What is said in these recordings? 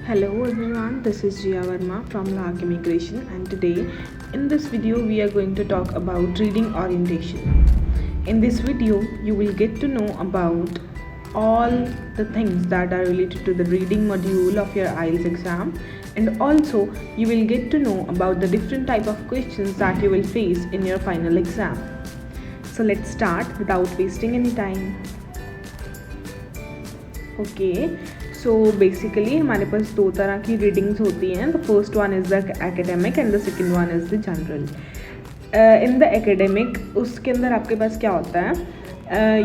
Hello everyone, this is Jia Verma from Lahak Immigration, and today in this video we are going to talk about reading orientation. In this video you will get to know about all the things that are related to the reading module of your IELTS exam, and also you will get to know about the different type of questions that you will face in your final exam. So let's start without wasting any time. So basically हमारे पास दो तरह की readings होती हैं. The first one is the academic and the second one is the general. In the academic उसके अंदर आपके पास क्या होता है,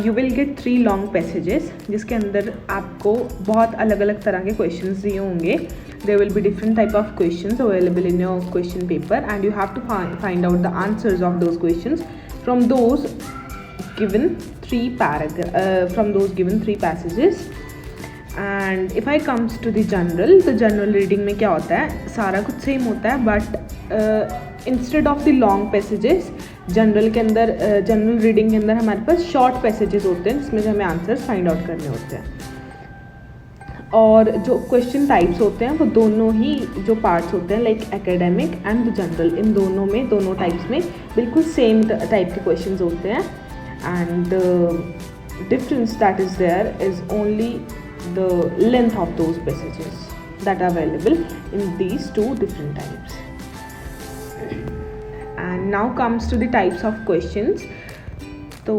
you will gate 3 long passages जिसके अंदर आपको बहुत अलग अलग तरह के क्वेश्चंस दिए होंगे. There will be different type of questions available in your question paper and you have to find out the answers of those questions from those given 3 passages. And if I comes to the general reading में क्या होता है, सारा कुछ same होता है but instead of the long passages general reading के अंदर हमारे पास शॉर्ट पैसेजेस होते हैं जिसमें से हमें आंसर्स फाइंड आउट करने होते हैं. और जो क्वेश्चन टाइप्स होते हैं वो दोनों ही जो पार्ट्स होते हैं लाइक एकेडमिक एंड जनरल, इन दोनों टाइप्स में बिल्कुल सेम टाइप के क्वेश्चन होते हैं. And difference that is there is only the length of those passages that are available in these 2 different types. And now comes to the types of questions. So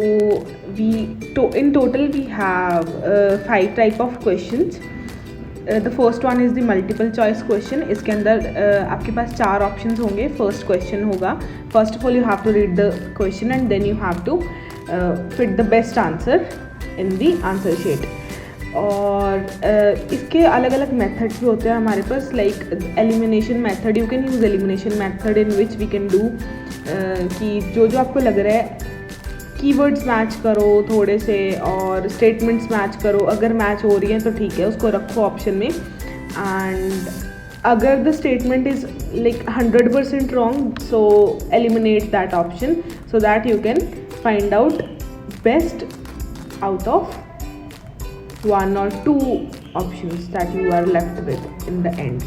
in total we have 5 type of questions. The first one is the multiple choice question. इसके अंदर आपके पास 4 options होंगे. First question होगा, first of all you have to read the question and then you have to fit the best answer in the answer sheet. और इसके अलग अलग मेथड्स भी होते हैं हमारे पास, like elimination method. You can use elimination method in which we can do कि जो आपको लग रहा है कीवर्ड्स मैच करो थोड़े से और स्टेटमेंट्स मैच करो. अगर मैच हो रही है तो ठीक है, उसको रखो ऑप्शन में. एंड अगर the statement is like 100% wrong, so eliminate that option so that you can find out best out of 1 or 2 options that you are left with in the end.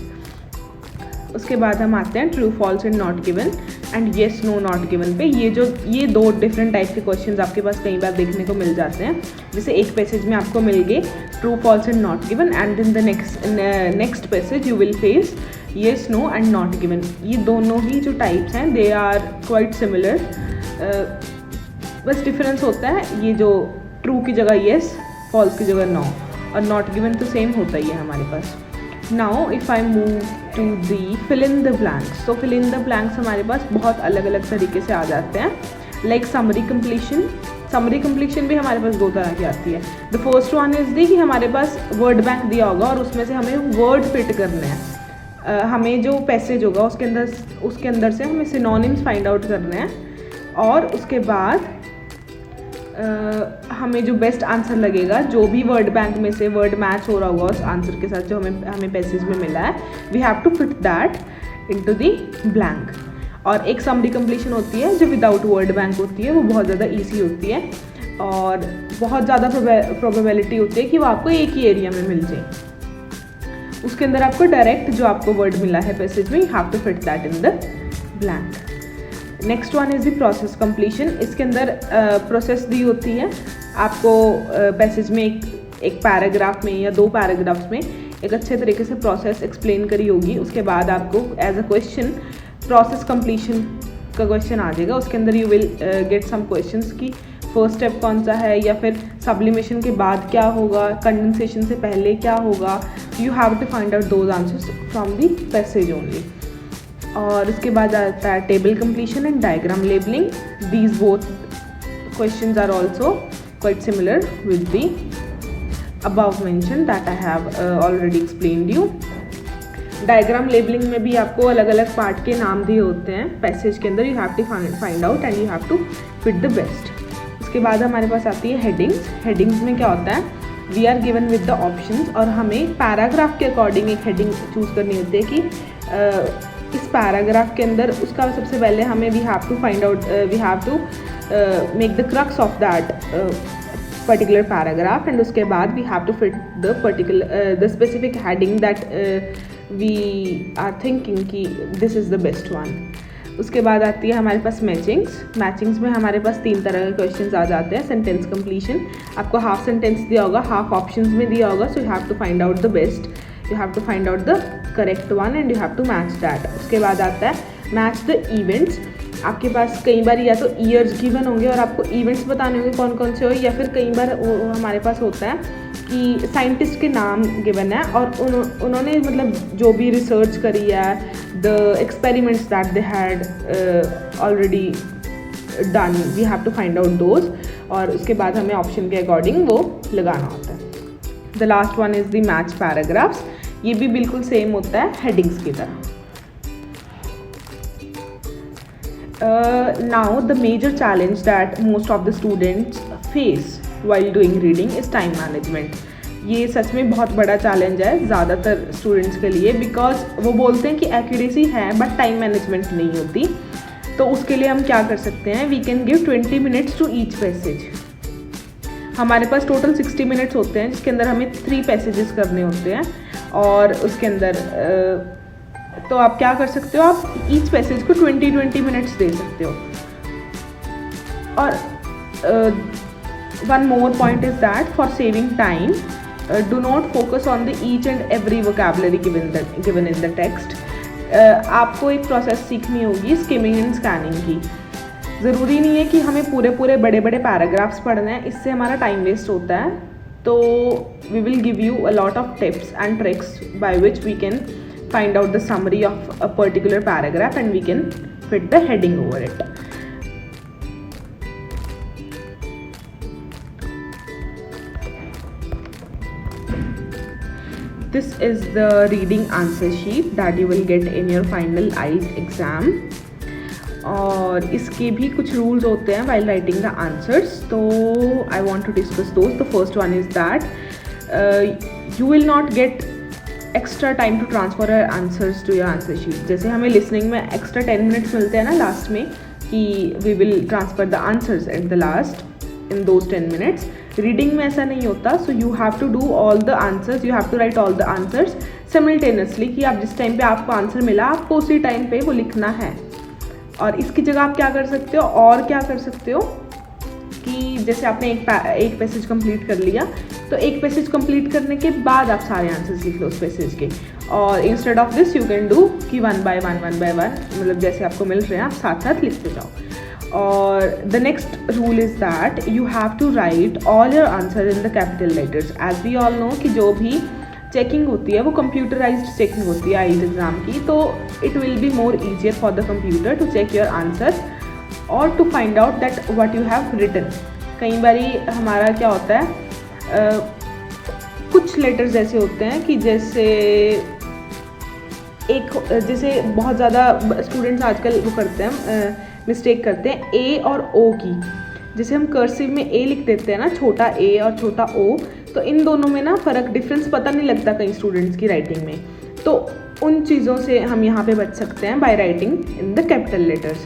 उसके बाद हम आते हैं true false and not given and yes no not given पे. ये 2 different type के questions आपके पास कई बार देखने को मिल जाते हैं. जैसे एक पैसेज में आपको मिल गए true false and not given and in the next passage you will face yes no and not given. ये दोनों ही जो टाइप्स हैं दे आर क्वाइट सिमिलर. बस डिफरेंस होता है ये जो ट्रू की जगह येस, फॉल्स की जगह नो, और नॉट गिवन तो सेम होता ही है हमारे पास. Now if I move to the fill in the blanks. तो फिल इन द ब्लैंक्स हमारे पास बहुत अलग अलग तरीके से आ जाते हैं. लाइक समरी कंप्लीशन भी हमारे पास 2 तरह की आती है. The first one is the कि हमारे पास वर्ड बैंक दिया होगा और उसमें से हमें वर्ड फिट करने हैं. हमें जो पैसेज होगा उसके अंदर से हमें सिनोनिम्स फाइंड आउट करने हैं और उसके बाद हमें जो बेस्ट आंसर लगेगा, जो भी वर्ड बैंक में से वर्ड मैच हो रहा होगा उस आंसर के साथ जो हमें पैसेज में मिला है, we have to fit that into the blank. और एक समरी कंप्लीशन होती है जो विदाउट वर्ड बैंक होती है, वो बहुत ज़्यादा ईजी होती है और बहुत ज़्यादा प्रोबेबिलिटी होती है कि वो आपको एक ही एरिया में मिल जाए. उसके अंदर आपको डायरेक्ट जो आपको वर्ड मिला है पैसेज में, you have to fit that in the blank. Next one is the process completion. इसके अंदर प्रोसेस दी होती है आपको पैसेज में एक पैराग्राफ में या 2 पैराग्राफ्स में एक अच्छे तरीके से प्रोसेस एक्सप्लेन करी होगी. उसके बाद आपको as a question process completion का क्वेश्चन आ जाएगा. उसके अंदर you will get some questions की फर्स्ट स्टेप कौन सा है, या फिर सब्लिमेशन के बाद क्या होगा, कंडेंसेशन से पहले क्या होगा. You have to find out those answers from the passage only. और उसके बाद आता है table completion and diagram labelling. These both questions are also quite similar with the above mention that I have already explained you. Diagram labelling में भी आपको अलग अलग पार्ट के नाम दिए होते हैं पैसेज के अंदर. You have to find out and you have to fit the best. उसके बाद हमारे पास आती है हेडिंग्स में क्या होता है, we are given with the options और हमें पैराग्राफ के अकॉर्डिंग एक हेडिंग चूज़ करनी होती है कि इस पैराग्राफ के अंदर उसका सबसे पहले हमें we have to make the crux of that particular paragraph, and उसके बाद we have to fit the specific heading that we are thinking कि this is the best one. उसके बाद आती है हमारे पास मैचिंग्स में हमारे पास 3 तरह के क्वेश्चंस आ जाते हैं. सेंटेंस कंप्लीशन, आपको हाफ सेंटेंस दिया होगा, हाफ ऑप्शंस में दिया होगा, so you have to find out the best, you have to find out the correct one and you have to match that. उसके बाद आता है मैच द इवेंट्स. आपके पास कई बार या तो ईयर्स गिवन होंगे और आपको इवेंट्स बताने होंगे कौन कौन से हो, या फिर कई बार हमारे पास होता है कि साइंटिस्ट के नाम गिवन है और उन्होंने मतलब जो भी रिसर्च करी है, the experiments that they had already done, we have to find out those. और उसके बाद हमें ऑप्शन के अकॉर्डिंग वो लगाना होता है. The last one is the match paragraphs. ये भी बिल्कुल सेम होता है हेडिंग्स की तरह. Now the major challenge that most of the students face while doing reading is time management. ये सच में बहुत बड़ा चैलेंज है ज़्यादातर स्टूडेंट्स के लिए, बिकॉज वो बोलते हैं कि एक्यूरेसी है बट टाइम मैनेजमेंट नहीं होती. तो उसके लिए हम क्या कर सकते हैं, we can give 20 minutes to each passage. हमारे पास टोटल 60 मिनट्स होते हैं जिसके अंदर हमें 3 पैसेजेस करने होते हैं. और उसके अंदर तो आप क्या कर सकते हो, आप ईच पैसेज को 20 मिनट्स दे सकते हो. और one more point is that for saving time do not focus on the each and every vocabulary given in the text. आपको एक प्रोसेस सीखनी होगी स्किमिंग एंड स्कैनिंग की. ज़रूरी नहीं है कि हमें पूरे बड़े पैराग्राफ्स पढ़ने हैं, इससे हमारा टाइम वेस्ट होता है. तो we will give you a lot of tips and tricks by which we can find out the summary of a particular paragraph and we can fit the heading over it. This is the reading answer sheet that you will get in your final IELTS exam. और इसके भी कुछ rules होते हैं while writing the answers. तो I want to discuss those. The first one is that you will not get extra time to transfer answers to your answer sheet. जैसे हमें listening में एक्स्ट्रा 10 मिनट्स मिलते हैं ना last में कि we will transfer the answers at the last in those 10 minutes. Reading में ऐसा नहीं होता. So you have to do all the answers, you have to write all the answers simultaneously, कि आप जिस टाइम पे आपको आंसर मिला आपको उसी टाइम पे वो लिखना है. और इसकी जगह आप क्या कर सकते हो, और क्या कर सकते हो कि जैसे आपने एक पैसेज कंप्लीट कर लिया, तो एक पैसेज कंप्लीट करने के बाद आप सारे आंसर्स लिख लो उस पैसेज के. और instead of this you can do कि 1 by 1 मतलब जैसे आपको मिल रहे हैं आप साथ साथ लिखते जाओ. और the next rule is that you have to write all your answer in the capital letters. As we all know कि जो भी चेकिंग होती है वो कंप्यूटराइज्ड चेकिंग होती है IELTS एग्ज़ाम की. तो it will be more easier for the computer to check your answers और to find out that what you have written. कई बार हमारा क्या होता है, कुछ लेटर्स ऐसे होते हैं कि जैसे बहुत ज़्यादा स्टूडेंट्स आजकल वो करते हैं, मिस्टेक करते हैं ए और ओ की. जैसे हम कर्सिव में ए लिख देते हैं ना, छोटा ए और छोटा ओ, तो इन दोनों में ना फ़र्क डिफरेंस पता नहीं लगता कई स्टूडेंट्स की राइटिंग में. तो उन चीज़ों से हम यहाँ पे बच सकते हैं by writing in the capital letters.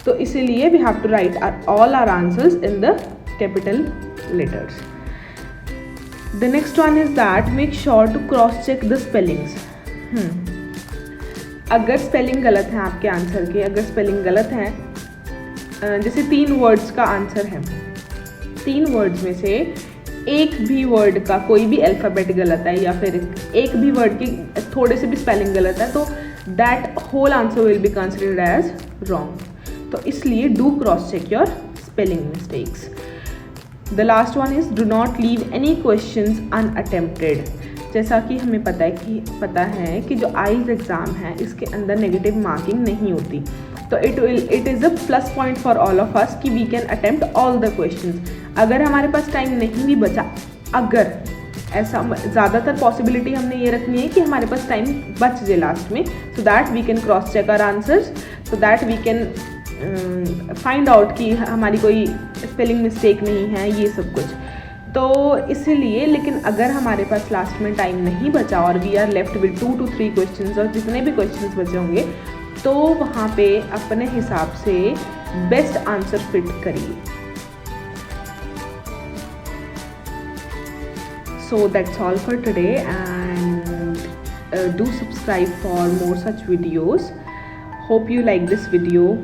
तो इसीलिए we have to write all our answers in the capital letters. The next one is that make sure to cross check the spellings. अगर स्पेलिंग गलत है आपके आंसर के, अगर spelling गलत है, जैसे 3 वर्ड्स का आंसर है, 3 वर्ड्स में से एक भी वर्ड का कोई भी अल्फ़ाबेट गलत है या फिर एक भी वर्ड की थोड़े से भी स्पेलिंग गलत है, तो that whole answer will be considered as wrong. तो इसलिए do cross check your spelling mistakes. The last one is do not leave any questions unattempted. जैसा कि हमें पता है कि जो IELTS एग्ज़ाम है इसके अंदर नेगेटिव मार्किंग नहीं होती. तो it is a plus point for all of us कि we can attempt all the questions. अगर हमारे पास टाइम नहीं भी बचा, अगर ऐसा ज़्यादातर पॉसिबिलिटी हमने ये रखनी है कि हमारे पास टाइम बच जाए लास्ट में, so that we can cross check our answers, so that we can find out कि हमारी कोई स्पेलिंग मिस्टेक नहीं है, ये सब कुछ. तो इसीलिए, लेकिन अगर हमारे पास लास्ट में टाइम नहीं बचा और we are left with 2 to 3 questions, और जितने भी क्वेश्चंस बचे होंगे तो वहाँ पे अपने हिसाब से बेस्ट आंसर फिट करिए. So that's all for today, and do subscribe for more such videos. Hope you like this video.